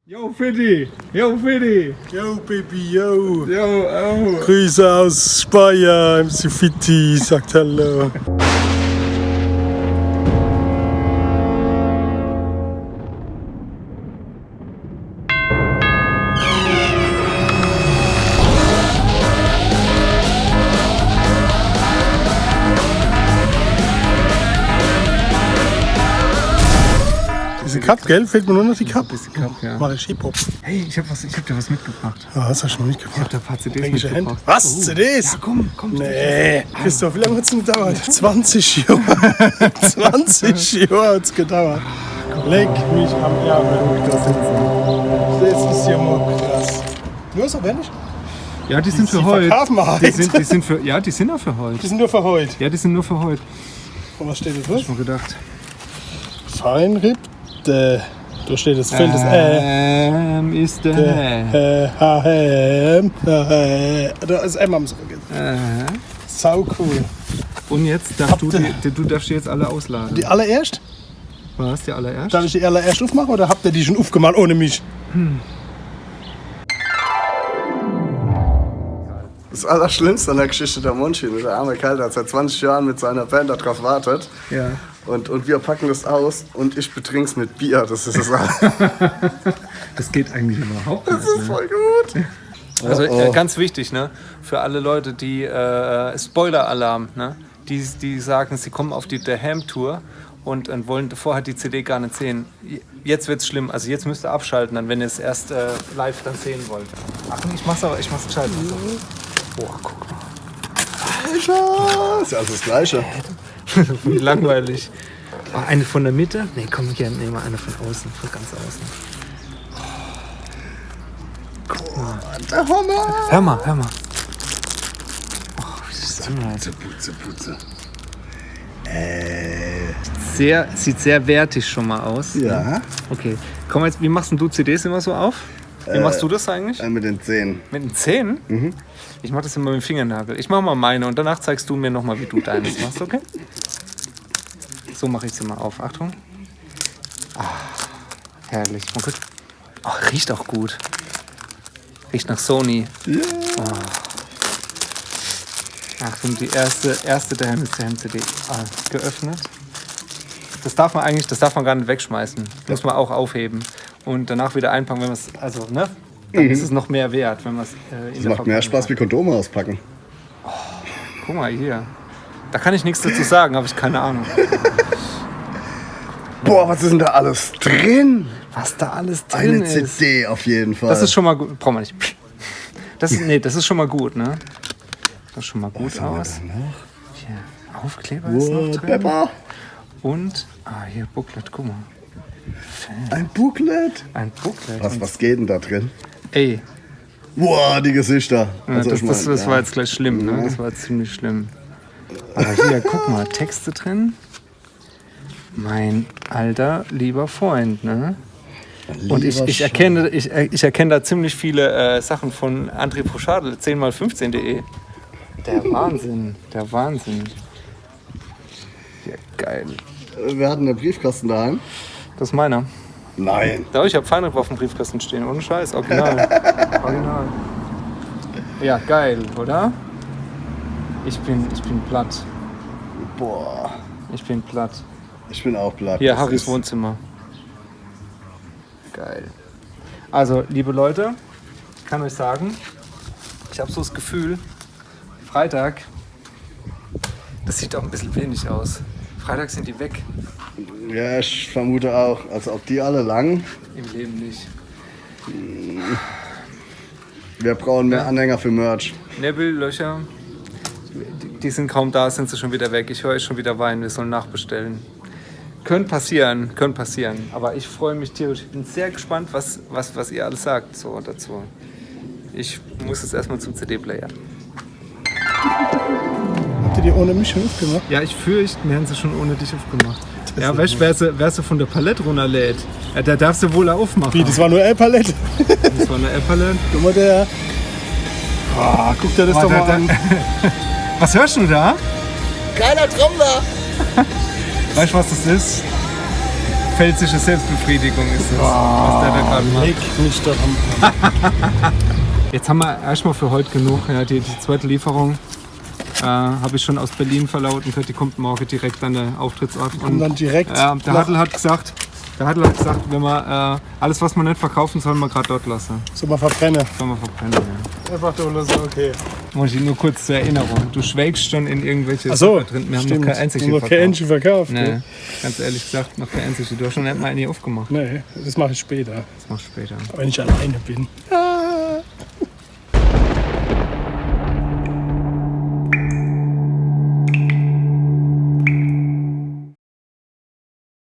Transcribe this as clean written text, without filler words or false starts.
Yo, Fitti! Yo, Fitti! Yo, Baby, yo! Yo, oh! Grüße aus Speyer, MC Fitti, sagt Hallo. Diese Cup, gell? Fehlt mir nur noch die Cup. Bisschen Cup, ja. Mach ich Hip-Hop. Hey, ich hab dir was mitgebracht. Ja, hast du schon Ich hab mitgebracht? da ein paar CDs Englische Hand. mitgebracht. Was? CDs? Ja, komm. Nee. Christoph, wie lange hat es denn gedauert? 20 Jahre. 20 Jahre hat es gedauert. Leck mich am Ärmel. Das ist ja mal krass. Nur so wenig? Ja, die sind für Die heute. verkaufen wir heute. Die sind für, ja, die sind auch für heute. Die sind nur für heute. Ja, die sind nur für heute. Und was steht da Hab drauf? ich mir gedacht. Feinripp. Da steht das Feld des Ist der. Da ist M am so vergessen. Sau cool. Und jetzt darfst du darfst die jetzt alle ausladen. Die allererst? Was, die allererst? Darf ich die allererst aufmachen oder habt ihr die schon aufgemacht ohne mich? Das Allerschlimmste an der Geschichte der Mondschiene, der arme Kerl, der hat seit 20 Jahren mit seiner Band darauf wartet. Ja. Und wir packen das aus und ich betrink's mit Bier. Das ist das Das geht eigentlich überhaupt nicht. Das ist voll gut. Also ganz wichtig, ne? Für alle Leute, die Spoiler-Alarm, ne? Die sagen, sie kommen auf die The Ham Tour und wollen vorher die CD gar nicht sehen. Jetzt wird's schlimm. Also jetzt müsst ihr abschalten, dann, wenn ihr es erst live dann sehen wollt. Achtung, ich mach's gescheit. Boah, guck mal. Alter, ist ja alles das Gleiche. Wie langweilig. Oh, eine von der Mitte? Nee, komm, hier, nehmen wir eine von außen, von ganz außen. Der Hammer. Hör mal. Oh, wie ist das denn? Putze. Sieht sehr wertig schon mal aus. Ja. Okay, komm jetzt, wie machst denn du CDs immer so auf? Wie machst du das eigentlich? Mit den Zähnen. Mit den Zähnen? Mhm. Ich mach das immer mit dem Fingernagel. Ich mach mal meine und danach zeigst du mir nochmal, wie du deines machst, okay? So mache ich sie mal auf. Achtung. Ah, herrlich. Oh, gut. Oh, riecht auch gut. Riecht nach Sony. Ja. Achtung, die erste der Ham CD. Geöffnet. Das darf man gar nicht wegschmeißen. Muss man auch aufheben. Und danach wieder einpacken, wenn man es, also, ne? Dann ist es noch mehr wert, wenn man es in Das der macht mehr Verpackung Spaß hat. wie Kondome auspacken. Guck mal hier. Da kann ich nichts dazu sagen, habe ich keine Ahnung. Boah, was ist denn da alles drin? Was da alles drin Eine ist. CD auf jeden Fall. Das ist schon mal gut. Brauchen wir nicht. Das ist schon mal gut, ne? Das ist schon mal gut aus. Hier, Aufkleber ist noch drin. Pepper. Und, hier, Booklet, guck mal. Ein Booklet. Ein Booklet. Was geht denn da drin? Ey, Boah, die Gesichter. ja, Also, das ich mein, war jetzt gleich schlimm, ne? Das war jetzt ziemlich schlimm. Aber hier, guck mal, Texte drin. Mein alter, lieber Freund, ne? Und ich erkenne da ziemlich viele Sachen von André Poschadl, 10x15.de. Der Wahnsinn. Ja, geil. Wir hatten einen Briefkasten daheim. Das ist meiner. Nein. Da, ich habe Feinripp auf dem Briefkasten stehen, ohne Scheiß, original. Original. Ja, geil, oder? Ich bin platt. Boah, Ich bin platt. ich bin auch platt. Hier, Das Harrys ist- Wohnzimmer. Geil. Also, liebe Leute, ich kann euch sagen, ich habe so das Gefühl, Freitag, das sieht auch ein bisschen wenig aus. Freitag sind die weg. Ja, ich vermute auch. Also ob die alle lang. Im Leben nicht. Wir brauchen mehr Anhänger für Merch. Nebellöcher, die sind kaum da, sind sie schon wieder weg. Ich höre schon wieder weinen, wir sollen nachbestellen. Könnte passieren. Aber ich freue mich tierisch. Ich bin sehr gespannt, was ihr alles sagt so dazu. Ich muss jetzt erstmal zum CD-Player. Habt ihr die ohne mich schon aufgemacht? Ja, ich fürchte, wir haben sie schon ohne dich aufgemacht. Ja, weißt du, wer sie von der Palette runterlädt, da darfst du wohl aufmachen. Wie, das war nur L-Palette? Das war eine App-Palette. Guck mal, der. Guck dir das doch mal an. Was hörst du da? Geiler Trommler! Weißt du, was das ist? pfälzische Selbstbefriedigung ist das, was der da gerade macht. Leck mich doch am Arsch. Jetzt haben wir erstmal für heute genug. Ja, die zweite Lieferung habe ich schon aus Berlin verlauten können. Die kommt morgen direkt an den Auftrittsort. Und dann direkt. Der Hadl hat gesagt, wenn wir alles, was wir nicht verkaufen, sollen wir gerade dort lassen. Soll man verbrennen. Sollen wir verbrennen, ja. Einfach so, okay. Monchi, nur kurz zur Erinnerung. Du schwelgst schon in irgendwelche Achso, Sachen drin. Wir haben noch kein einziges noch kein einziges verkauft. Nee, Ne? ganz ehrlich gesagt, noch kein einziges. Du hast schon nicht mal eine aufgemacht. Nee, das mache ich später. Das machst du später. Wenn ich alleine bin. Ja.